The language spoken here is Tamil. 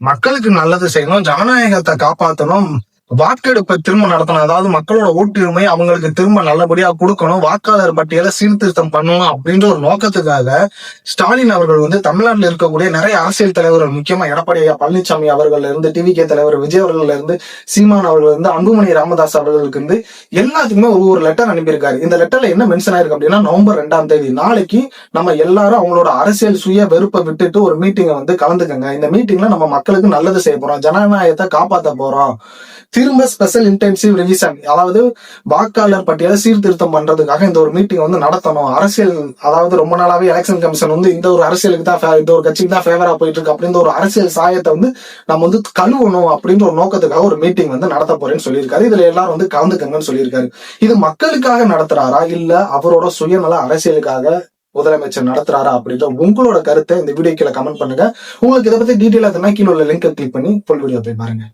மக்களுக்கு நல்லது செய்யணும், ஜனநாயகத்தை காப்பாற்றணும், வாக்கெடுப்பை திரும்ப நடத்தணும். அதாவது மக்களோட ஓட்டுரிமை அவங்களுக்கு திரும்ப நல்லபடியா கொடுக்கணும், வாக்காளர் பட்டியலை சீர்திருத்தம் பண்ணணும் அப்படின்ற ஒரு நோக்கத்துக்காக ஸ்டாலின் அவர்கள் தமிழ்நாட்டில் இருக்கக்கூடிய நிறைய அரசியல் தலைவர்கள், முக்கியமா எடப்பாடி பழனிசாமி அவர்கள் இருந்து, டிவிகே தலைவர் விஜய் அவர்கள் இருந்து, சீமான் அவர்கள் இருந்து, அன்புமணி ராமதாஸ் அவர்களுக்கு இருந்து எல்லாத்துக்குமே ஒரு லெட்டர் அனுப்பியிருக்காரு. இந்த லெட்டர்ல என்ன மென்ஷன் ஆயிருக்கு அப்படின்னா, நவம்பர் 2ஆம் தேதி நாளைக்கு நம்ம எல்லாரும் அவங்களோட அரசியல் சுய வெறுப்பை விட்டுட்டு ஒரு மீட்டிங்கை கலந்துக்கங்க. இந்த மீட்டிங்ல நம்ம மக்களுக்கு நல்லது செய்ய போறோம், ஜனநாயகத்தை காப்பாற்ற போறோம், திரும்ப ஸ்பெஷல் இன்டென்சிவ் ரிவிஷன், அதாவது வாக்காளர் பட்டியலை சீர்திருத்தம் பண்றதுக்காக இந்த ஒரு மீட்டிங் நடத்தணும். அரசியல், அதாவது ரொம்ப நாளாவே எலெக்ஷன் கமிஷன் இந்த ஒரு அரசியலுக்கு தான், இந்த ஒரு கட்சிக்கு தான் ஃபேவரா போயிட்டு இருக்கு அப்படின்ற ஒரு அரசியல் சாயத்தை நம்ம கழுவணும் அப்படின்ற ஒரு நோக்கத்துக்காக ஒரு மீட்டிங் நடத்த போறேன்னு சொல்லியிருக்காரு. இதுல எல்லாரும் கலந்துக்கங்கன்னு சொல்லியிருக்காரு. இது மக்களுக்காக நடத்துறாரா இல்ல அவரோட சுயநல அரசியலுக்காக முதலமைச்சர் நடத்துறாரா அப்படின்ற உங்களோட கருத்தை இந்த வீடியோக்குள்ள கமெண்ட் பண்ணுங்க. உங்களுக்கு இதை பத்தி டீட்டெயிலா கீழே உள்ள லிங்கை கிளிக் பண்ணி ஃபுல் வீடியோ போய் பாருங்க.